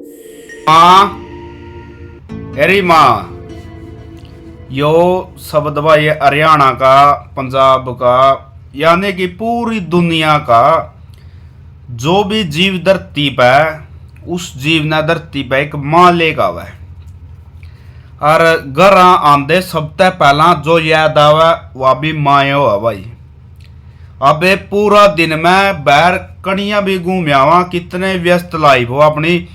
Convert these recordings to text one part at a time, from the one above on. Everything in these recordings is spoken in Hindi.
माँ, अरे माँ, यो शब्द भाई हरियाणा का, पंजाब का, यानी कि पूरी दुनिया का जो भी जीव धरती पे, उस जीव ने धरती पे एक माँ लेके आवे। और घर आंदे सबसे पहला जो याद आवे वह भी मायो है भाई। अबे पूरा दिन में बाहर कड़ियां भी घूम आवा, कितने व्यस्त लाइफ हो अपनी,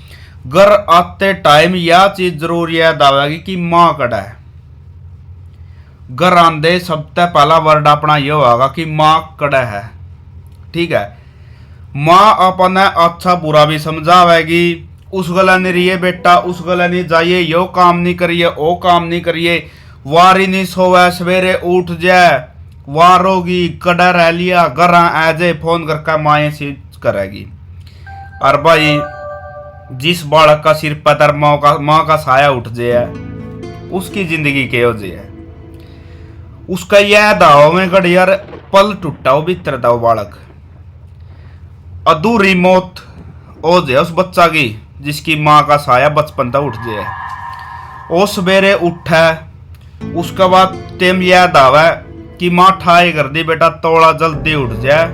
घर आते टाइम यह चीज जरूर याद आवेगी कि माँ कड़ा है। घर आंदे सबसे पहला वर्ड अपना ये होगा कि माँ कड़ा है। ठीक है, माँ अपने अच्छा बुरा भी समझावेगी। उस गला नहीं रहिए बेटा, उस गला नहीं जाइए, यो काम नहीं करिए, वो काम नहीं करिए, वारी नहीं सोवे, सवेरे उठ जाए, वार होगी, कड़ा रह लिया, घर आ जाए, फोन करके माए से करेगी। और भाई जिस बालक का सिर पर माँ का साया उठ जाए, उसकी जिंदगी के हो जाए, उसका यह दाव में गड़ यार पल टूटा वो भीतर था वो बालक। अधूरी मौत हो जाए उस बच्चा की जिसकी माँ का साया बचपन तक उठ जाए। वो सवेरे उठे, उसके बाद टेम याद आवे कि माँ ठाई कर दी बेटा तोड़ा जल्दी उठ जाए।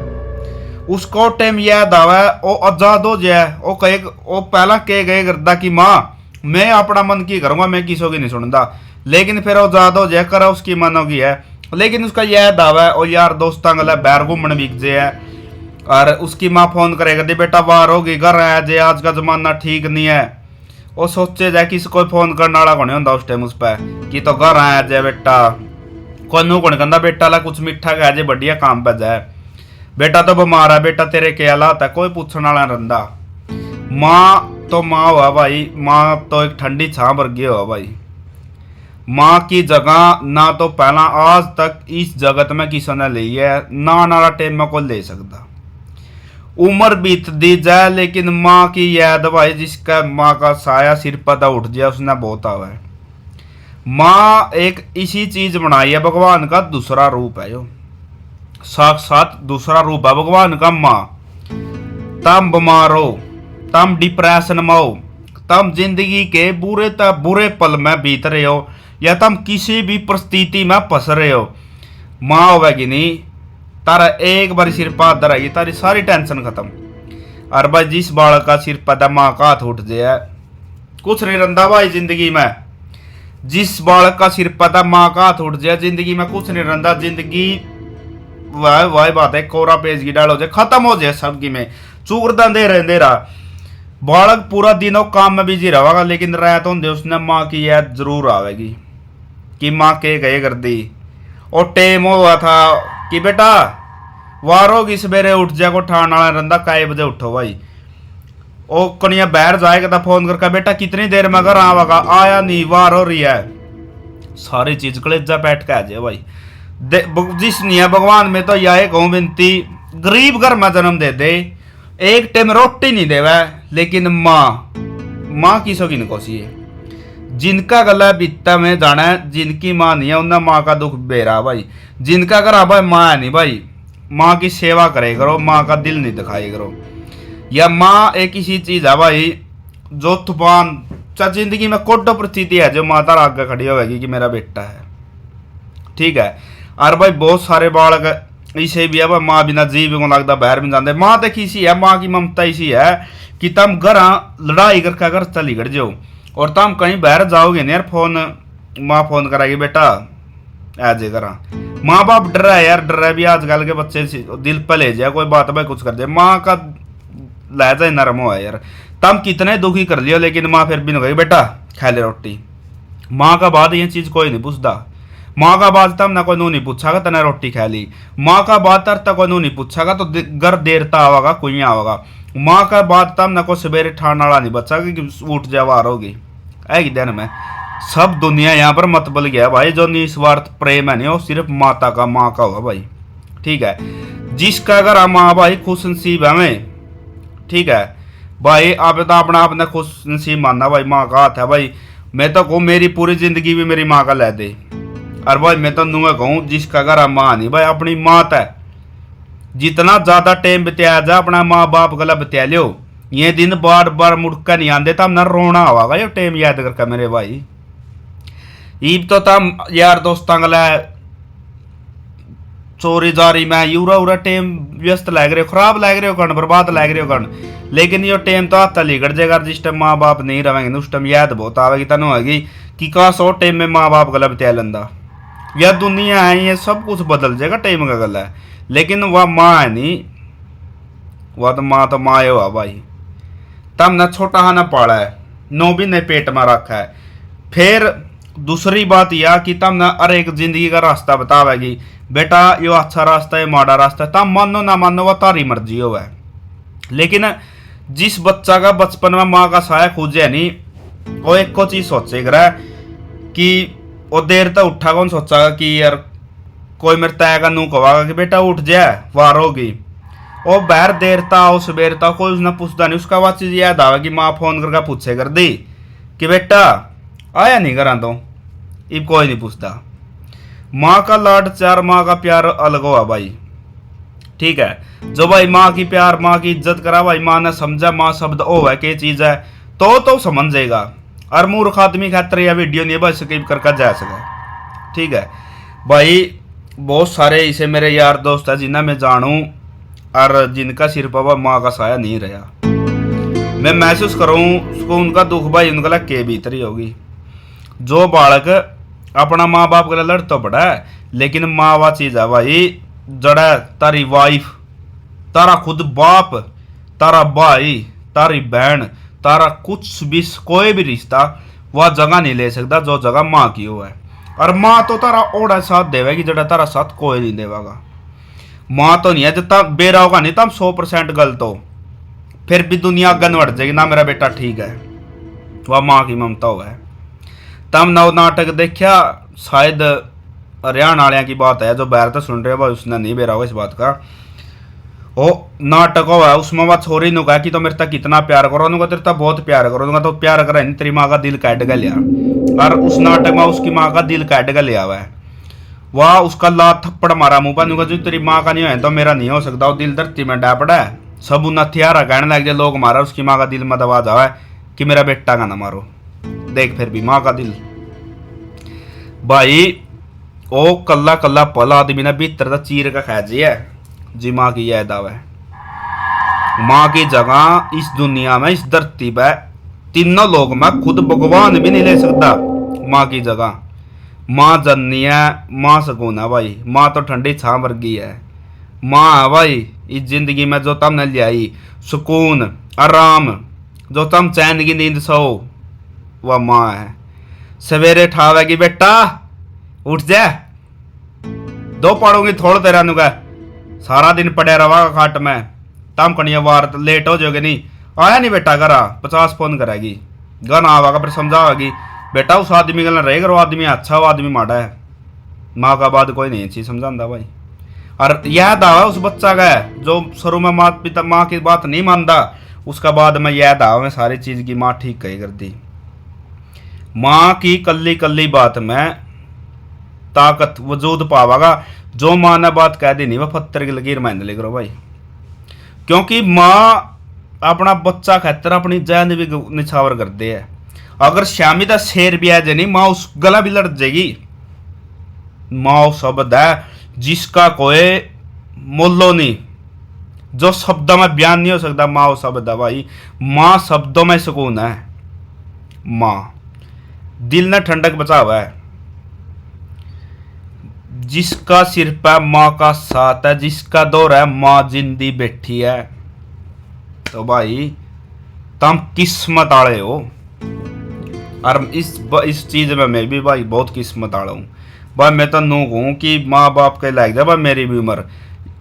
उसको टेम याद आवे वो आजाद हो जाए। वो कहे, वो पहला कह गए करदा कि माँ मैं अपना मन की करूंगा, मैं किसी की नहीं सुनता, लेकिन फिर वो आजाद हो जाए, करा उसकी मनो की है। लेकिन उसका याद आवे और यार दोस्तों गला बैर घूमने बिक जाए। और उसकी माँ फोन करेगा दी बेटा बाहर होगी, घर आ जाए, आज का जमाना ठीक नहीं है। वो सोचे जाए किसी कोई फोन करने वाला को नहीं होता उस टाइम उस पर कि तो घर आ जाए बेटा, कोई नू कौन कहता बेटा ला कुछ मीठा खा जाए, बढ़िया काम पे जाए, बेटा तो बीमार है, बेटा तेरे क्या हालात है, कोई पूछने वाला रंदा। माँ तो माँ हुआ भाई, माँ तो एक ठंडी छां वर्गी हुआ भाई। माँ की जगह ना तो पहला आज तक इस जगत में किसी ने ली है, ना नाला टाइम में कोई ले सकता। उम्र बीत दी जाए लेकिन माँ की याद भाई, जिसका माँ का साया सिर पर उठ जाए, उसने बहुत आवा है। माँ एक इसी चीज बनाई है, भगवान का दूसरा रूप है, यो साक्षात दूसरा रूप है भगवान का। माँ तम बीमार हो, तम डिप्रेशन में हो, तम जिंदगी के बुरे पल में बीत रहे हो, या तुम किसी भी परिस्थिति में फंस रहे हो, माँ होगी नहीं, तारा एक बार सिर पर हाथ आएगी, तारी सारी टेंशन खत्म। और भाई जिस बालक का सिर पर माँ का हाथ उठ जाए, कुछ नहीं रंदा भाई जिंदगी में। जिस बालक का सिर पर माँ का हाथ उठ जाए, जिंदगी में कुछ नहीं रंदा। जिंदगी वह बात है, कोरा पेज की डाल हो जाए, खत्म हो जाए सबकी में, चूरदान दे रहा। बालक पूरा दिनों काम में बिजी रहेगा, लेकिन रात होंगे उसने माँ की याद जरूर आवेगी कि माँ के गए कर दी। और टेम हुआ था कि बेटा वार होगी, सवेरे उठ जाए, को ठाण वाला रंदा, काए बजे उठो भाई। ओ कनिया बाहर जाएगा था फोन करके, बेटा कितनी देर में घर आवागा, आया नहीं, वार हो रही है, सारी चीज कलेजा बैठ के आ जाए भाई। जिस नहीं भगवान में तो यह कहूँ विनती, गरीब घर में जन्म दे दे, एक टाइम रोटी नहीं देवे, लेकिन माँ की सौगी नहीं कोसी है। जिनका गला बीता में जाना है, जिनकी माँ नहीं है उन्हें माँ का दुख बेरा भाई। जिनका घर भाई माँ है नहीं भाई, माँ की सेवा करे करो, माँ का दिल नहीं दिखाई करो। या माँ एक ऐसी चीज है भाई जो तूफान चाहे जिंदगी में कोटो परिस्थिति है, जो माता आगे खड़ी होगी कि मेरा बेटा है। ठीक है, और भाई बहुत सारे बालक इसे भी है भाई, माँ बिना जी भी को लगता बाहर भी जाते। माँ तक इसी है, माँ की ममता इसी है कि तुम घर लड़ाई करके घर चली कर जाओ, और तुम कहीं बाहर जाओगे नहीं यार, फोन माँ फोन कराएगी बेटा आ जाए घर। माँ बाप डर रहा है यार, डर रहा है भी आजकल के बच्चे दिल पर ले जाए, कोई बात भाई कुछ कर जाए, माँ का लहजा नरम हुआ है यार। तुम कितने दुखी कर लियो, लेकिन माँ फिर भी नहीं कही बेटा खा ले रोटी। माँ का बाद ये चीज कोई नहीं पूछता। माँ का बात तब ना कोई नू नहीं पूछागा तने रोटी खा ली, माँ का बात तब कोई नू नहीं पूछागा तो घर देरता आवागा, कोई आवागा। माँ का बात तब ना कोई सवेरे ठाण वाला नहीं बचा कि उठ जावार होगी। ऐ दिन में सब दुनिया यहाँ पर मत बल गया भाई, जो निस्वार्थ प्रेम है नहीं वो सिर्फ माता का, माँ का हुआ भाई। ठीक है, जिसका घर माँ भाई खुश नसीब है में। ठीक है भाई, आप तो अपना आपने खुश नसीब मानना भाई, माँ का हाथ है भाई। मैं तो कहूँ मेरी पूरी जिंदगी भी मेरी माँ का ले दे, और भाई मैं तो नूंगा कहूँ जिसका घर माँ नहीं भाई अपनी मात है, जितना ज्यादा टाइम बिताया जा अपना माँ बाप गला बिता लियो, ये दिन बार बार मुड़कर नहीं आते, तब ना रोना आवागा ये टाइम याद करके मेरे भाई। ईब तो तम यार दोस्तां गला चोरी जारी में यूरा उरा टाइम व्यस्त लग रहे हो, खराब लग रहे हो कण, बर्बाद लग रहे हो कण। लेकिन ये टाइम तो हाथ लिगड़ जाएगा जिस टाइम माँ बाप नहीं रहेंगे, उस टाइम याद बहुत आवेगी तनु होगी कि काश और टाइम में माँ बाप गला बता लेंदा। यह दुनिया है, ये सब कुछ बदल जाएगा टाइम का गला है। लेकिन वह माँ है नहीं, वह तो माँ है हुआ भाई। तब न छोटा हा न पाला है, नो भी न पेट में रखा है। फिर दूसरी बात यह कि तब न हर एक जिंदगी का रास्ता बतावेगी, बेटा यो अच्छा रास्ता है माड़ा रास्ता है, तब मानो ना मानो वह तारी मर्जी हो है। लेकिन जिस बच्चा का बचपन में माँ का साया खोजे नहीं, वो एक को चीज सोचेगा कि वो देर तक उठा कौन सोचा कि यार कोई मेरे तय का नू कहेगा कि बेटा उठ जाए वार होगी। वो बहर देर था सवेर था कोई उसने पूछता नहीं, उसका बाद चीज याद आवा कि माँ फोन करके पूछे कर दी कि बेटा आया नहीं करा तो इब कोई नहीं पूछता। माँ का लाड चार, माँ का प्यार अलग हुआ भाई, ठीक है। जो भाई माँ की प्यार माँ की इज्जत करा भाई, माँ ने समझा माँ शब्द ओ है क्या चीज है तो समझ जाएगा। और मूर्ख आदमी खातर यह वीडियो नहीं बस स्किप करके जा सके, ठीक है भाई। बहुत सारे इसे मेरे यार दोस्त है जिन्हें मैं जानूं और जिनका सिर पर माँ का साया नहीं रहा। मैं महसूस करूँ उसको उनका दुख भाई उनका लग के भीतर ही होगी। जो बालक अपना माँ बाप के लड़ तो पड़ा है, लेकिन माँ वा चीज है भाई जड़ा तारी वाइफ, तारा खुद बाप, तारा भाई, तारी बहन, तारा कुछ भी कोई भी रिश्ता वह जगह नहीं ले सकता जो जगह माँ की हो है। और माँ तो तारा ओड़ा साथ देवेगी जड़ा तारा साथ कोई नहीं देवागा। माँ तो नहीं है जितना बेरा होगा नहीं तब 100% गलत हो, फिर भी दुनिया अगन बढ़ जाएगी ना मेरा बेटा ठीक है, वह माँ की ममता हो है। तब नव नाटक देखा शायद हरियाणा वाले की बात है, जो बैर तो सुन रहे हो उसने नहीं बेरा होगा इस बात का। वो नाटक हुआ उसमें वह छोरी नु कहा कि तो मेरे तक कितना प्यार करो, उनका तेरे तक बहुत प्यार करो, तो प्यार करे नहीं तेरी माँ का दिल काट के लिया। और उस नाटक में उसकी माँ का दिल काट के लिया हुआ है, वह उसका लात थप्पड़ मारा मुंह पर, जो तेरी माँ का नहीं है तो मेरा नहीं हो सकता। वो दिल धरती में डा पड़ा है, सब उन्हें हथियारा कहने लग जाए लोग मारा, उसकी माँ का दिल में दबा जावा है कि मेरा बेटा का ना मारो। देख फिर भी माँ का दिल भाई ओ कल्ला कल्ला पल आदमी ने भीतर का चीर का खा जी है जी। माँ की याद आवे, माँ की जगह इस दुनिया में इस धरती पे तीनों लोग में खुद भगवान भी नहीं ले सकता माँ की जगह। माँ जननी है, माँ सुकून है भाई, माँ तो ठंडी छां वर्गी है। माँ है भाई इस जिंदगी में जो तम न लियाई सुकून आराम, जो तम चैन की नींद सो, वह माँ है। सवेरे ठावेगी बेटा उठ जा, दो पड़ोगी थोड़ा तेरा नुका, सारा दिन पड़े रवा खाट में, तम कनिया वार लेट हो जाओगे नहीं आया नहीं बेटा करा 50 फोन करेगी, गन आवागा फिर समझावेगी बेटा उस आदमी का रहेगा, वो आदमी अच्छा वो आदमी माड़ा है। माँ का बाद कोई नहीं चीज समझाता भाई। और यह दावा उस बच्चा का है जो शुरू में माँ पिता माँ की बात नहीं मानता, उसका बाद में यह दावा में सारी चीज की माँ ठीक कही करती। माँ की कल्ली कल्ली बात में ताकत वजूद पावागा, जो माँ ने बात कह दी नहीं वह पत्थर की लकीर मान ले करो भाई। क्योंकि माँ अपना बच्चा खातर अपनी जान भी निछावर कर दे है। अगर श्यामी का शेर भी आ जाए नहीं माँ उस गला भी लड़ जाएगी। माँ शब्द है जिसका कोई मूल्य नहीं, जो शब्दों में बयान नहीं हो सकता। माँ शब्द है भाई, माँ शब्दों में सुकून है। माँ दिल ने ठंडक बचा हुआ है, जिसका सिर पर माँ का साथ है, जिसका दौर है माँ जिंदी बैठी है, तो भाई तुम किस्मत आले हो। और इस चीज में मैं भी भाई बहुत किस्मत आला हूँ भाई। मैं तो नू कहूँ कि माँ बाप के लायक जाए भाई मेरी भी उम्र,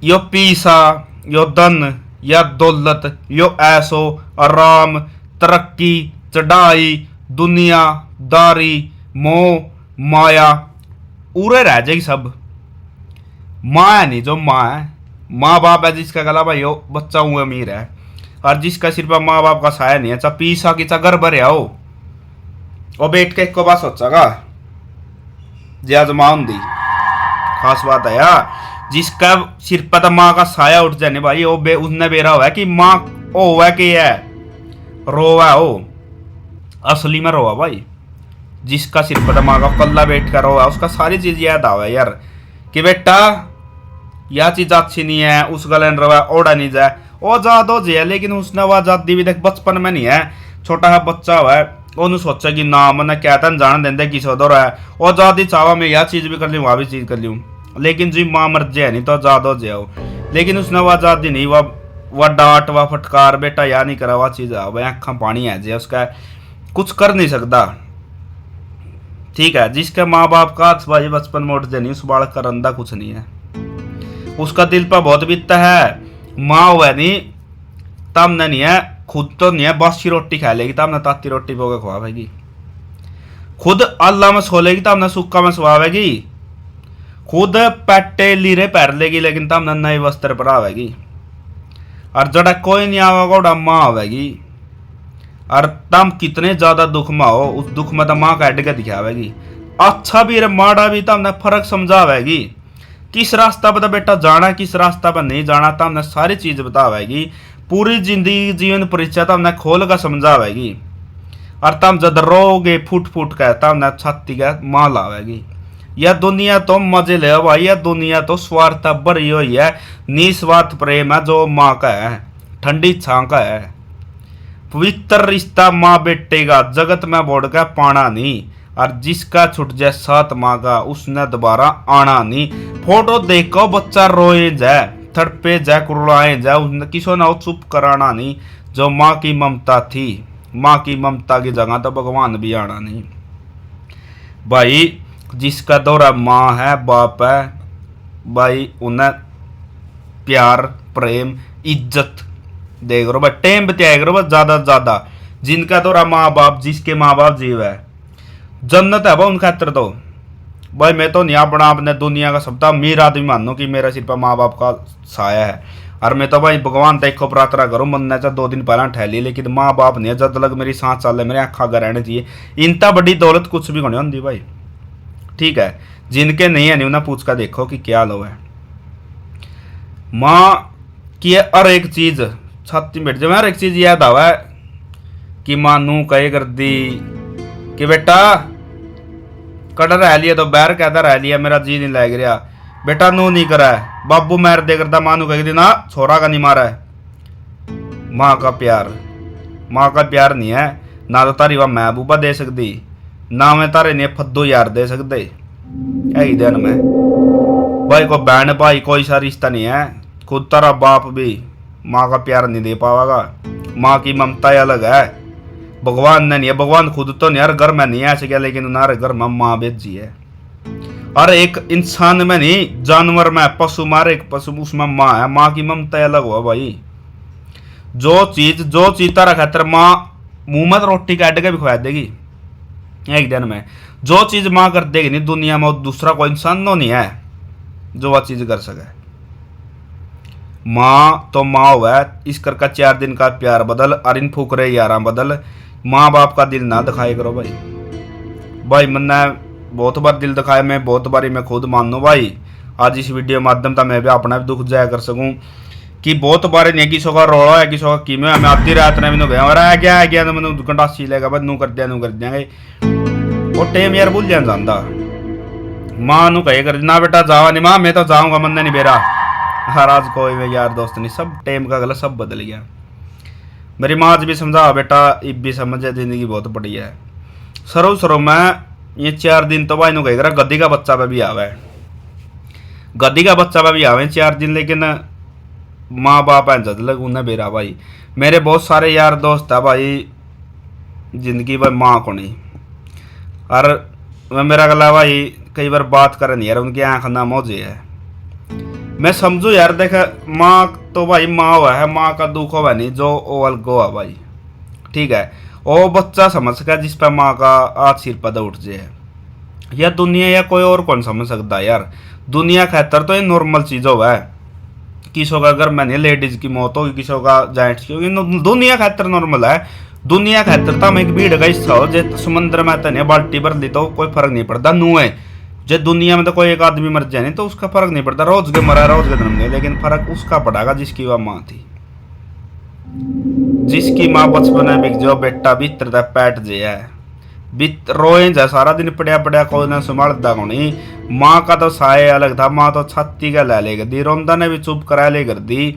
यो पैसा यो धन या दौलत यो ऐसो आराम तरक्की चढ़ाई दुनियादारी मोह माया उरे रह जाएगी सब। माँ है नहीं जो माँ है, माँ बाप है जिसका गला भाई हो बच्चा हूँ अमीर है, और जिसका सिर्फ माँ बाप का साया नहीं है, चाहे पीसा की चाहे घर भरे हो वो बैठ के एक को बात सोचेगा जी आज माँ होंगी। खास बात है यार, जिसका सिर पर माँ का साया उठ जाने भाई वो उसने बेरा हुआ है कि माँ ओ हुआ कि है रोवा हो, असली में रोवा भाई। जिसका सिर पर माँ का कल्ला बैठ कर रोवा, उसका सारी चीज याद आवा यार कि बेटा यह चीज अच्छी नहीं है, उस गलन रोवा ओढ़ा नहीं जाए। वो जाद हो जाए, लेकिन उसने वह आजादी भी देख बचपन में नहीं है। छोटा सा बच्चा हुआ है, ਉਹਨੂੰ सोचा कि ना मैंने कहता जान देंगे किस उधर है, वो आजादी चाहवा मैं यह चीज भी कर लूँ वह भी चीज कर लूँ, लेकिन जी माँ मर जाए नहीं तो आजाद हो जाओ। लेकिन उसने वह आजादी नहीं, वह डांट वह फटकार बेटा यह नहीं करा, वह चीज वह आँखा पानी है जे उसका कुछ कर नहीं सकता। ठीक है, जिसके माँ बाप का हाथ भाई बचपन में उठ दे नहीं, उस बालक का रंदा कुछ नहीं है, उसका दिल पर बहुत बीतता है। माँ हुआ नहीं तमने नहीं है, खुद तो नहीं है बासी रोटी खा लेगी तमने ताती रोटी पोगे खुआवेगी, खुद अल्लाह में सो लेगी तमने सुक्का में सुहावेगी, खुद पैटे लीरे पैर लेगी लेकिन तमने नए वस्त्र पहनावेगी। और जड़ा कोई नहीं आवेगा उड़ा माँ आवेगी, और तम कितने ज्यादा दुख में हो उस दुख में तो माँ काट के दिखावेगी। अच्छा भी रे माड़ा भी तमने फर्क समझावेगी, किस रास्ता पर बेटा जाना किस रास्ता पर नहीं जाना तमने सारी चीज बतावेगी। पूरी जिंदगी जीवन परिचय तमने खोल कर समझावेगी, और तम जब रोगे फूट फूट कर तमने छाती का माँ लावेगी। यह दुनिया तो मजे ले भाई, यह दुनिया तो स्वार्थ भरी हुई है, निस्वार्थ प्रेम है जो माँ का है, ठंडी छां का है। पवित्र रिश्ता माँ बेटे का जगत में बोड़ का पाना नहीं, और जिसका छुट जाए सात माँ का उसने दोबारा आना नहीं। फोटो देखो बच्चा रोए जाए थड़पे जाए कुड़ाए जाए, उसने किसी ने चुप कराना नहीं। जो माँ की ममता थी, माँ की ममता की जगह तो भगवान भी आना नहीं भाई। जिसका दौरा माँ है बाप है भाई, उन्हें प्यार प्रेम इज्जत देख रो भाई, टेम बताया करो बस ज्यादा से ज्यादा। जिनका दौरा माँ बाप, जिसके माँ बाप जीव है जन्नत है भाई उनका खातर तो भाई। मैं तो नहीं अपना अपने दुनिया का सबका अमीर आदमी मानो कि मेरा सिर पर माँ बाप का साया है, और मैं तो भाई भगवान देखो प्रार्थना करूँ मन ने 2 दिन पहला ठहली, लेकिन माँ बाप नहीं है जब तक मेरी सांस चल मेरे आँखा का रहना चाहिए। इनता बड़ी दौलत कुछ भी नहीं होती भाई, ठीक है। जिनके नहीं है नहीं उन्हें पूछ कर देखो कि क्या लो है। माँ की हर एक चीज छाती बैठ जाए, हर एक चीज याद आवा है कि माँ नू कहे कर दी कि बेटा कड़ रह लिया तो बैर कहता रह लिया मेरा जी नहीं लग रहा, बेटा नू नहीं करा है बाबू मैर दे करता, माँ नू कह दी ना छोरा का नहीं मारा है। माँ का प्यार नहीं है ना, तो तारी वह महबूबा दे सकती ना मैं तारे ने फद्दू यार दे सकते। यही दिन में भाई को बहन भाई कोई सा रिश्ता नहीं है, खुद तारा बाप भी माँ का प्यार नहीं दे पाएगा। माँ की ममता अलग है, भगवान ने नहीं है, भगवान खुद तो नहीं हर घर में नहीं आ सके, लेकिन उन्हारे घर में माँ भेजी है। और एक इंसान में नहीं जानवर में पशु मारे एक पशु उसमें माँ है, माँ की ममता अलग हुआ भाई। जो चीज तारा खातर माँ मुंह में रोटी काट के भी खुआ देगी एक दिन में, जो चीज माँ कर देगी नहीं दुनिया में दूसरा कोई इंसान तो नहीं है जो वह चीज कर सके। माँ तो माँ हुआ है, इस कर का 4 दिन का प्यार बदल और इन फुकरे यारा बदल। माँ बाप का दिल ना दिखाए करो भाई। भाई मैंने बहुत बार दिल दिखाया, मैं बहुत बारी मैं खुद मानू भाई। आज इस वीडियो माध्यम था मैं भी अपना भी दुख जाया कर सकूं कि बहुत बार नहीं किसी का रोड़ा है किसी का किमें मैं आधी रात ने मैंने गया और आ गया तो मैंने गंडासी लेगा बस नू कर देंगे वो टेम यार भूल जान जानता। माँ नू कहे कर ना बेटा जावा नहीं माँ मैं तो जाऊँगा मन नहीं बेरा। हर आज कोई में यार दोस्त नहीं, सब टेम का गला सब बदल गया। मेरी माँ आज भी समझा बेटा इब भी समझे जिंदगी बहुत बढ़िया है। सरो मैं ये 4 दिन तो भाई नू कहे कर गद्दी का बच्चा पे भी आवा है, गद्दी का बच्चा पे भी आवे 4 दिन, लेकिन माँ बाप है जद लग उन्हें बेरा भाई। मेरे बहुत सारे यार दोस्त है भाई जिंदगी भाई माँ को नहीं, और मैं मेरा गला भाई कई बार बात करन यार उनकी आँख ना मौजे है। मैं समझू यार देख माँ तो भाई माँ हुआ है, माँ का दुख हुआ नहीं जो ओ अलगो है भाई, ठीक है। वो बच्चा समझ सका जिस पर माँ का आज सिर पद उठ जाए। यह दुनिया या कोई और कौन समझ सकता है यार। दुनिया खातर तो ये नॉर्मल चीज हुआ है, किसी का अगर मैंने लेडीज की मौत होगी किसी का जेंट्स की होगी, दुनिया खातर नॉर्मल है। दुनिया खातर तो हम एक भीड़ का हिस्सा हो जे समुद्र में तने बाल्टी भर ली तो कोई फर्क नहीं पड़ता नू है। जो दुनिया में तो कोई एक आदमी मर जाए नहीं तो उसका फर्क नहीं पड़ता, रोज के मरा रोज के जन्म गए, लेकिन फर्क उसका पड़ेगा जिसकी वह माँ थी। जिसकी माँ बचपन में बिक जो बेटा भीतर दा पैट जे है बित रोए जा सारा दिन पड़िया पड़िया कोई ना संभालता को नहीं। माँ का तो साय अलग था, माँ तो छाती का ले ले कर दी, रोंदा ने भी चुप करा ले कर दी।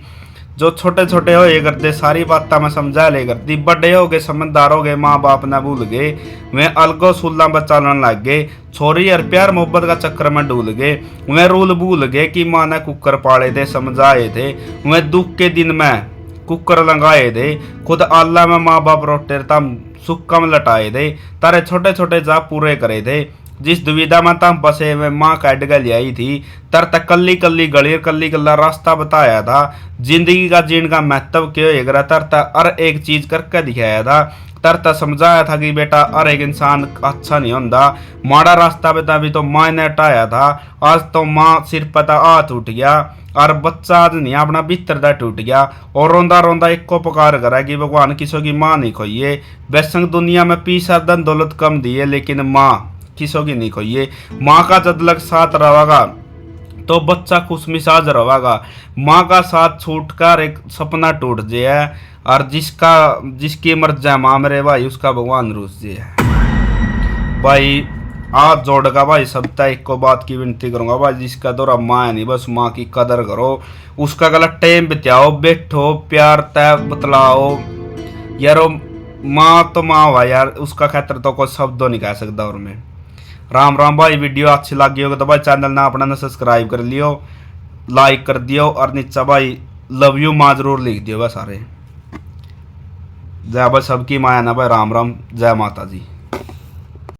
जो छोटे छोटे हो ये करते सारी बातें मैं समझा ले कर दी, बड़े हो गए समझदार हो गए माँ बाप ने भूल गए, वे अलगो सुल्ला बचाने लग गए, छोरी और प्यार मोहब्बत का चक्कर में डूल गए। वे रूल भूल गए कि माँ ने कुकर पाले थे समझाए थे, वे दुख के दिन में कुकर लगाए थे, खुद अल्लाह में माँ बाप रोटे तम सुक्कम लटाए थे, तारे छोटे छोटे जा पूरे करे थे। जिस दुविधा में तम बसे में माँ काट गल आई थी, तर तक कल्ली कल्ली गली कल्ली कल्ला रास्ता बताया था, जिंदगी का जीण का महत्व क्यों है तर तक हर एक चीज करके दिखाया था, तर तक समझाया था कि बेटा हर एक इंसान अच्छा नहीं होता, माड़ा रास्ता बता भी तो माँ ने हटाया था। आज तो माँ सिर पता हाथ उठ गया और बच्चा आज नहीं अपना भीतर दा टूट गया, और रोंदा रोंदा एक को पुकार करा कि भगवान किसों की माँ नहीं खोइए। बेसंग दुनिया में पीसा धन दौलत कम दिए, लेकिन माँ किसों की नहीं खोइए। माँ का जब लग साथ रहेगा तो बच्चा खुश मिजाज रहेगा, माँ का साथ छूट कर एक सपना टूट जाए, और जिसकी मर्ज जाए माँ मेरे भाई उसका भगवान रूस जाए। भाई हाथ जोड़गा भाई सब तक एक को बात की विनती करूंगा भाई, जिसका दौरा माँ है नहीं बस माँ की कदर करो, उसका गलत टाइम बिताओ, बैठो प्यार तय बतलाओ यारो। माँ तो माँ भाई यार, उसका खैतर तो कोई शब्द नहीं कह सकता। और मैं राम राम भाई, वीडियो अच्छी लगी होगी तो भाई चैनल ना अपना ना सब्सक्राइब कर लियो, लाइक कर दियो, और नीचे भाई लव यू माँ जरूर लिख दियो भाई सारे। जय भाई सबकी माँ है ना भाई, राम राम, जय माता जी।